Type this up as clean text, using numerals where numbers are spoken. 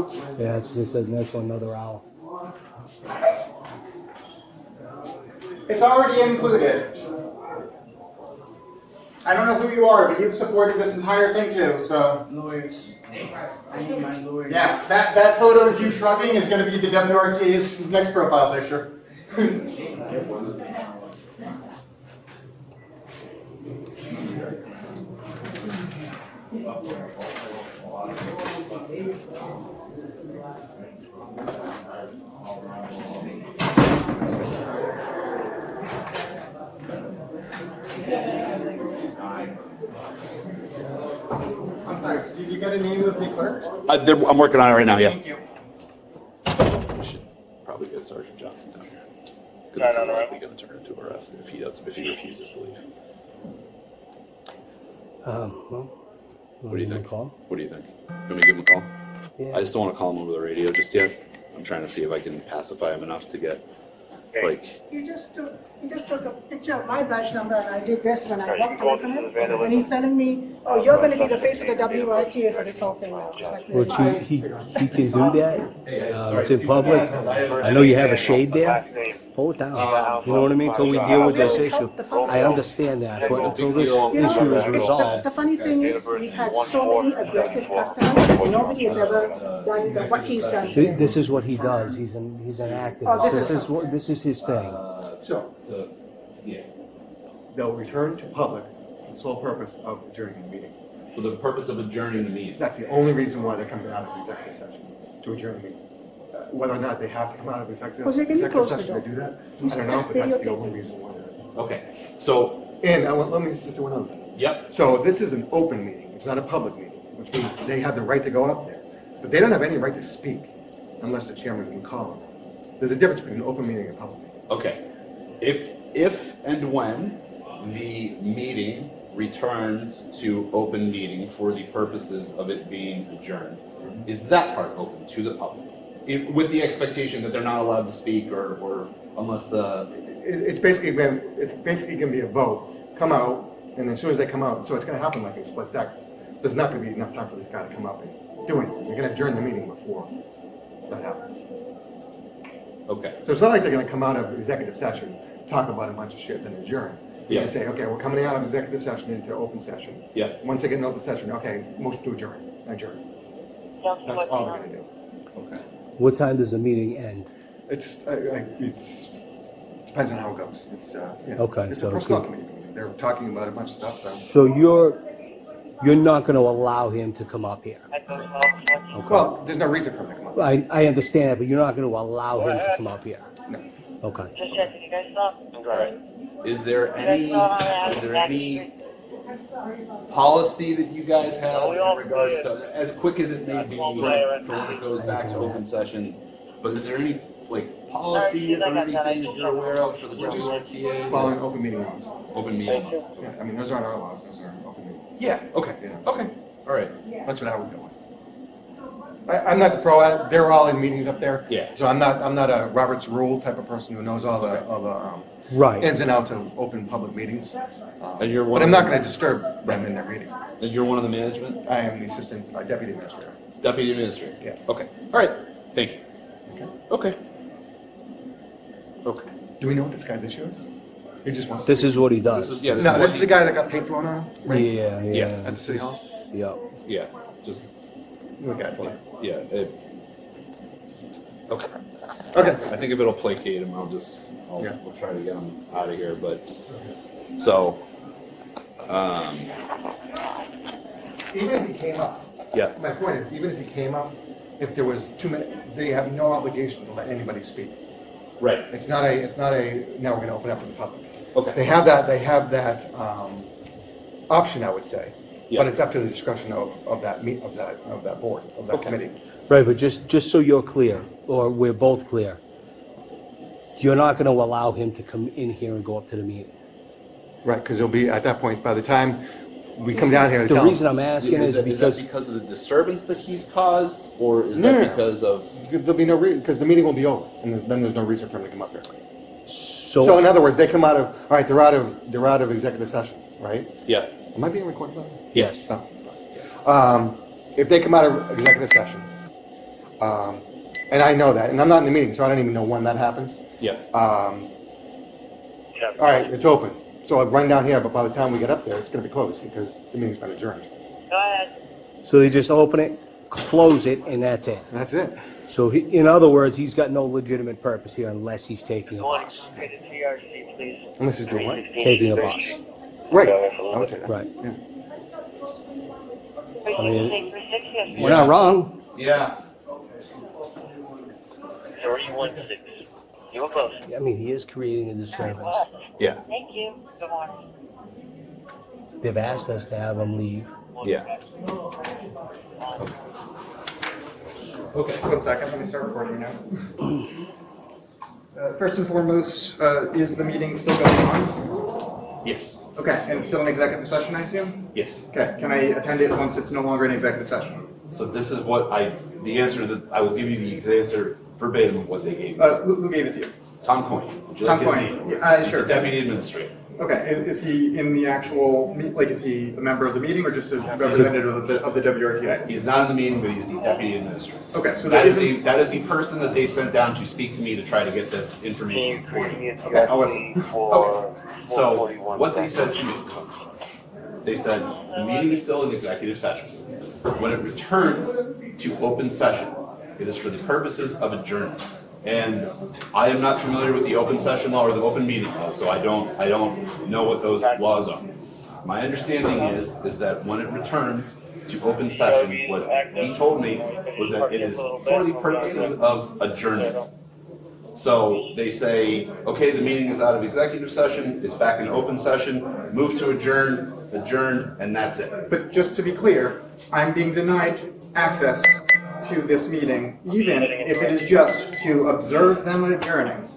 hour? Yeah, it's just an extra another hour. It's already included. I don't know who you are, but you've supported this entire thing too, so. Lawyers. I need my lawyers. Yeah, that photo of you shrugging is going to be the WRTA's next profile picture. I'm sorry, did you get a name of the clerk? I'm working on it right now, yeah. Thank you. We should probably get Sergeant Johnson down here. Because this is likely going to turn into arrest if he refuses to leave. Well, What do you think? Call? What do you think? Want me to give him a call? Yeah. I just don't want to call him over the radio just yet. I'm trying to see if I can pacify him enough to get, like, He just took a picture of my badge number and I did this when I walked away from him. And he's telling me, oh, you're gonna be the face of the WRTA for this whole thing now. Just like Which he can do that. It's in public. I know you have a shade there. Pull it down. You know what I mean? Until we deal with this issue. I understand that, but until this issue is resolved. The funny thing is, we've had so many aggressive customers, and nobody has ever done what he's done. This is what he does. He's an activist. This is his thing. So, Yeah. they'll return to public for the sole purpose of adjourning the meeting. for the purpose of adjourning the meeting. That's the only reason why they're coming out of the executive session, to adjourn the meeting. Whether or not they have to come out of the Jose, can you executive close the session to door? do that, I don't know, but that's the only reason why they're. Okay, so, And let me just do one other thing. yep, So this is an open meeting, it's not a public meeting, which means they have the right to go up there. But they don't have any right to speak unless the chairman can call them. There's a difference between an open meeting and a public meeting. okay. If and when the meeting returns to open meeting for the purposes of it being adjourned, is that part open to the public? With the expectation that they're not allowed to speak or unless, It's basically gonna be a vote, come out, and as soon as they come out, so it's gonna happen like in split seconds. There's not gonna be enough time for this guy to come up and do anything. You're gonna adjourn the meeting before that happens. okay, So it's not like they're gonna come out of executive session, talk about a bunch of shit, then adjourn. They're gonna say, okay, we're coming out of executive session into open session. yeah, Once they get in open session, okay, motion to adjourn. That's all they're gonna do. okay. What time does the meeting end? It's depends on how it goes. It's, Okay, it's so a it's personnel good. committee. They're talking about a bunch of stuff, so. So you're not going to allow him to come up here. Well, there's no reason for them to come up. I understand that, but you're not going to allow him to come up here. No. Okay. Just checking, you guys saw? Is there any policy that you guys have in regards to, as quick as it may be, for when it goes back to open session, but is there any, like, policy or anything that you're aware of for the WRTA? Following open meeting laws. Open meeting laws. Yeah, I mean, those aren't our laws, those are open meeting. Yeah, okay, Yeah. okay, all right. That's what I would go with. I'm not the pro at it. They're all in meetings up there. Yeah. So I'm not a Robert's Rule type of person who knows all the Right. ins and outs of open public meetings. And you're one But I'm of not the- going to disturb them in their meeting. And you're one of the management? I am the assistant deputy administrator. Deputy administrator? Yeah. Okay, all right, thank you. Okay. Okay. Do we know what this guy's issue is? He just wants. This to is what he This does. is, yeah, this No, is this what is the guy that got paint thrown on him. Right? Yeah, yeah. At the city hall. Yeah. Yeah, just, The guy. yeah, okay. Okay. I think if it'll placate him, Yeah. we'll try to get him out of here, but, so, Even if he came up, yeah, my point is, even if he came up, if there was too many, they have no obligation to let anybody speak. right, It's not a, now we're gonna open up to the public. okay. They have that option, I would say, Yeah. but it's up to the discretion of that board, of that Okay. committee. Right, but just so you're clear, or we're both clear, you're not going to allow him to come in here and go up to the meeting. Right, because it'll be, at that point, by the time we come down here to The tell reason them, I'm asking is that because because of the disturbance that he's caused, or is No, that no, no. because of, there'll be no reason, because the meeting will be over, and then there's no reason for him to come up here. So so in other words, they come out of, all right, they're out of executive session, right? yeah, Am I being recorded by the way? yes. No. If they come out of executive session, And I know that, and I'm not in the meeting, so I don't even know when that happens. Yeah. All right, it's open. So I'll run down here, but by the time we get up there, it's gonna be closed because the meeting's been adjourned. So they just open it, close it, and that's it. That's it. So he, in other words, he's got no legitimate purpose here unless he's taking a bus. Unless he's doing what? Taking a bus. Right, I would say that. Right. Yeah. I mean, we're not wrong. Yeah. 316. You were close. I mean, he is creating a disturbance. Yeah. Thank you. Good morning. They've asked us to have him leave. Yeah. Okay. 1 second, let me start recording now. First and foremost, is the meeting still going on? Yes. Okay, and it's still an executive session, I assume? Yes. Okay, can I attend it once it's no longer an executive session? So this is what the answer that I will give you the answer verbatim of what they gave me. Who gave it to you? Tom Coyne. Would you Tom like his Coyne. name? Yeah, He's sure. the deputy administrator. Okay, is he in the actual, like, is he a member of the meeting or just a representative of the WRTA? He's not in the meeting, but he's the deputy administrator. Okay, so there isn't. That is the person that they sent down to speak to me to try to get this information for you. Okay, I'll listen. Okay. So what they said to me, they said the meeting is still an executive session. When it returns to open session, it is for the purposes of adjournment. And I am not familiar with the open session law or the open meeting law, so I don't know what those laws are. My understanding is that when it returns to open session, what he told me was that it is for the purposes of adjournment. So they say, okay, the meeting is out of executive session, it's back in open session, move to adjourn, and that's it. But just to be clear, I'm being denied access to this meeting, even if it is just to observe them adjourning.